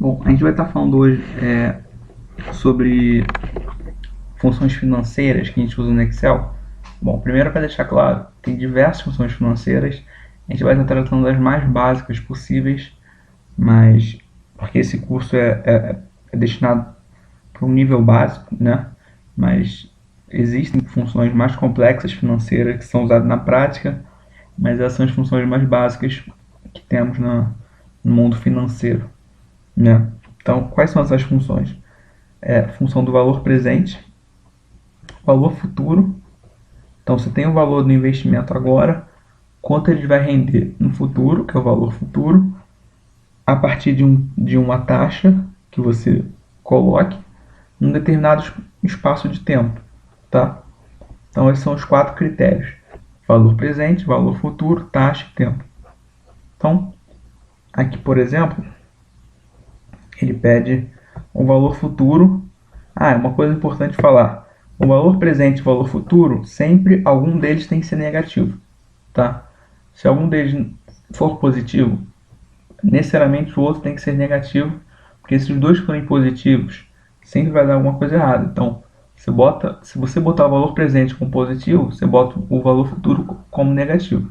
Bom, a gente vai estar falando hoje sobre funções financeiras que a gente usa no Excel. Bom, primeiro, para deixar claro, tem diversas funções financeiras. A gente vai estar tratando das mais básicas possíveis, mas porque esse curso é destinado para um nível básico, né? Mas existem funções mais complexas financeiras que são usadas na prática, mas essas são as funções mais básicas que temos no mundo financeiro, né? Então, quais são essas funções? Função do valor presente, valor futuro. Então, você tem o valor do investimento agora, quanto ele vai render no futuro, que é o valor futuro, a partir de uma taxa que você coloque em um determinado espaço de tempo, tá? Então, esses são os 4 critérios: valor presente, valor futuro, taxa e tempo. Então, aqui, por exemplo, ele pede o valor futuro. Uma coisa importante falar: o valor presente e o valor futuro, sempre algum deles tem que ser negativo, tá? Se algum deles for positivo, necessariamente o outro tem que ser negativo, porque se os dois forem positivos, sempre vai dar alguma coisa errada. Então, se você botar o valor presente como positivo, você bota o valor futuro como negativo.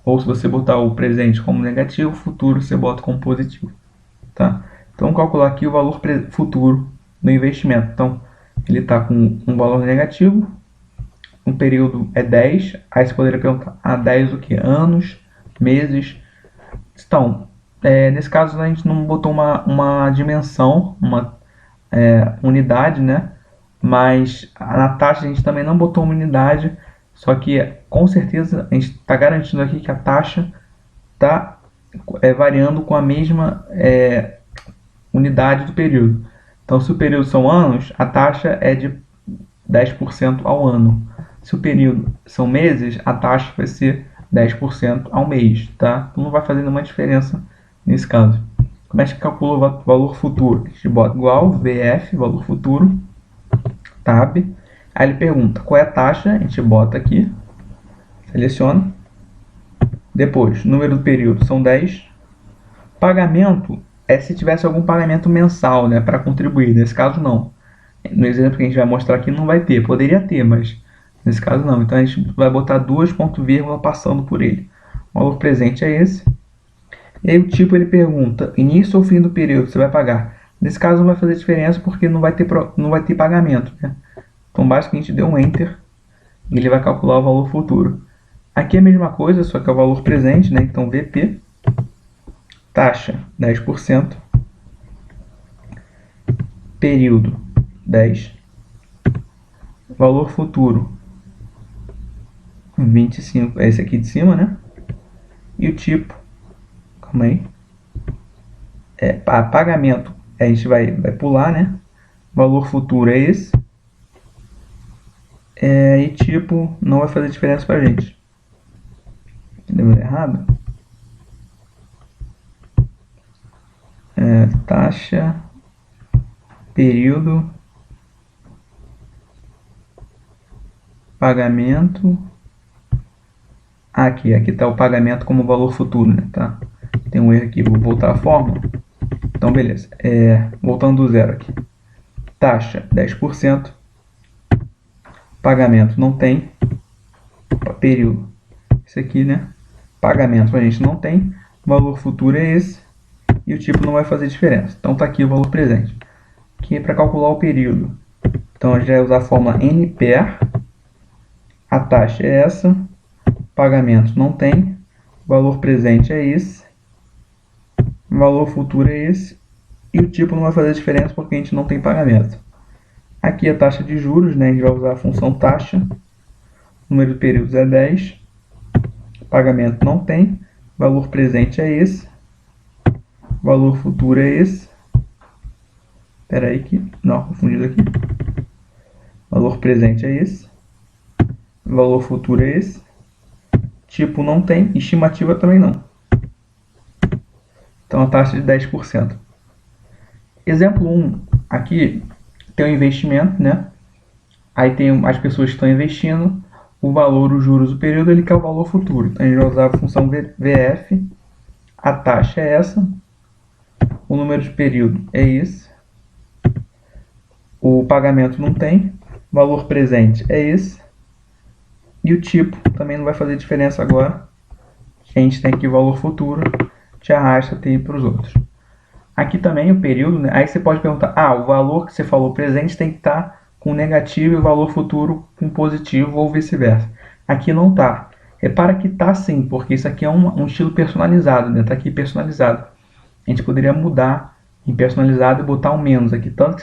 Ou se você botar o presente como negativo, o futuro você bota como positivo, tá? Então, vamos calcular aqui o valor futuro do investimento. Então, ele está com um valor negativo, um período é 10, aí você poderia perguntar, 10 o que? Anos, meses? Então, nesse caso a gente não botou uma dimensão, uma unidade, né? Mas na taxa a gente também não botou uma unidade, só que com certeza a gente está garantindo aqui que a taxa está variando com a mesma unidade do período. Então, se o período são anos, a taxa é de 10% ao ano. Se o período são meses, a taxa vai ser 10% ao mês, tá? Então não vai fazer nenhuma diferença nesse caso. Como é que calcula o valor futuro? A gente bota igual VF, valor futuro, tab. Aí ele pergunta qual é a taxa, a gente bota aqui, seleciona. Depois, número do período são 10. Pagamento é se tivesse algum pagamento mensal, né, para contribuir. Nesse caso, não. No exemplo que a gente vai mostrar aqui, não vai ter. Poderia ter, mas nesse caso não. Então a gente vai botar duas ponto vírgula passando por ele. O valor presente é esse. E aí o tipo ele pergunta, início ou fim do período você vai pagar? Nesse caso não vai fazer diferença porque não vai ter pagamento, né? Então basta que a gente dê um Enter e ele vai calcular o valor futuro. Aqui é a mesma coisa, só que é o valor presente, né? Então VP, taxa 10%, período 10, valor futuro 25, é esse aqui de cima, né? E o tipo, calma aí, pagamento, a gente vai pular, né? Valor futuro é esse. E tipo, não vai fazer diferença pra gente. Deu errado? Taxa, período, pagamento. Aqui está o pagamento como valor futuro, né? Tá? Tem um erro aqui, vou voltar a fórmula. Então, beleza. Voltando do zero aqui. Taxa 10%. Pagamento não tem. Período. Esse aqui, né? Pagamento a gente não tem. Valor futuro é esse. E o tipo não vai fazer diferença. Então tá aqui o valor presente. Aqui é para calcular o período. Então a gente vai usar a fórmula NPER. A taxa é essa. Pagamento não tem. Valor presente é esse. Valor futuro é esse. E o tipo não vai fazer diferença porque a gente não tem pagamento. Aqui a taxa de juros, né? A gente vai usar a função taxa. Número de períodos é 10. Pagamento não tem. Valor presente é esse. Valor futuro é esse. Espera aí que... Não, confundido aqui. Valor presente é esse. Valor futuro é esse. Tipo não tem. Estimativa também não. Então a taxa de 10%. Exemplo 1. Aqui tem o investimento, né? Aí tem as pessoas que estão investindo. O valor, os juros, o período, ele quer o valor futuro. Então a gente vai usar a função VF. A taxa é essa. O número de período é esse. O pagamento não tem. O valor presente é esse. E o tipo também não vai fazer diferença agora. A gente tem aqui o valor futuro. Te arrasta até ir para os outros. Aqui também o período, né? Aí você pode perguntar, o valor que você falou presente tem que estar com negativo e o valor futuro com positivo ou vice-versa. Aqui não está. Repara que está sim, porque isso aqui é um estilo personalizado, né? Está aqui personalizado. A gente poderia mudar em personalizado e botar um menos aqui. Tanto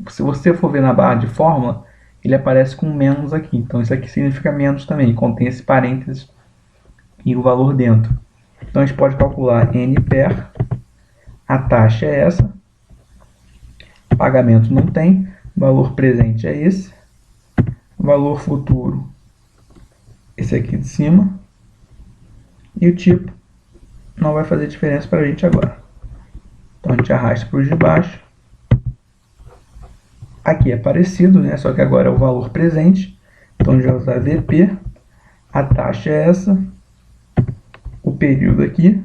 que se você for ver na barra de fórmula, ele aparece com menos aqui. Então isso aqui significa menos também, contém esse parênteses e o valor dentro. Então a gente pode calcular N per, a taxa é essa, pagamento não tem, valor presente é esse, valor futuro esse aqui de cima, e o tipo não vai fazer diferença para a gente agora. Então a gente arrasta para os de baixo. Aqui é parecido, né? Só que agora é o valor presente. Então a gente vai usar VP, a taxa é essa, o período aqui,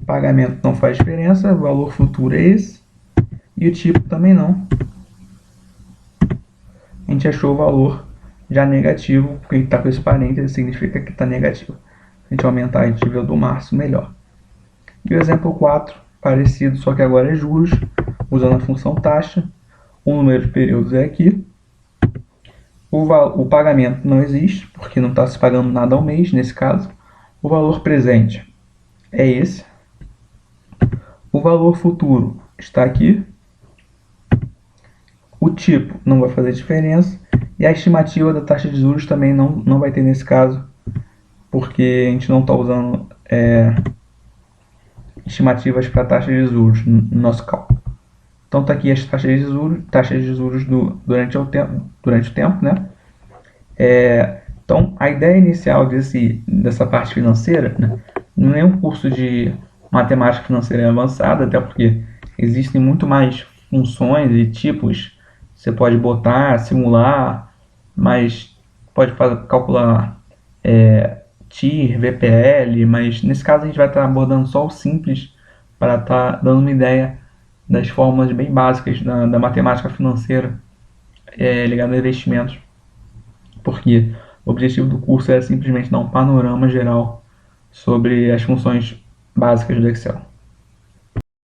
pagamento não faz diferença, o valor futuro é esse, e o tipo também não. A gente achou o valor já negativo, porque está com esse parênteses, significa que está negativo. Se a gente aumentar, a gente vê o do março melhor. E o exemplo 4, parecido, só que agora é juros, usando a função taxa. O número de períodos é aqui. O pagamento não existe, porque não está se pagando nada ao mês, nesse caso. O valor presente é esse. O valor futuro está aqui. O tipo não vai fazer diferença. E a estimativa da taxa de juros também não vai ter nesse caso, porque a gente não está usando estimativas para taxa de juros no nosso cálculo. Então está aqui as taxas de juros durante o tempo, né? Então a ideia inicial dessa parte financeira, né, não é um curso de matemática financeira avançada, até porque existem muito mais funções e tipos. Você pode botar, simular, mas pode calcular TIR, VPL, mas nesse caso a gente vai estar abordando só o simples para estar dando uma ideia das fórmulas bem básicas da matemática financeira ligada a investimentos, porque o objetivo do curso é simplesmente dar um panorama geral sobre as funções básicas do Excel.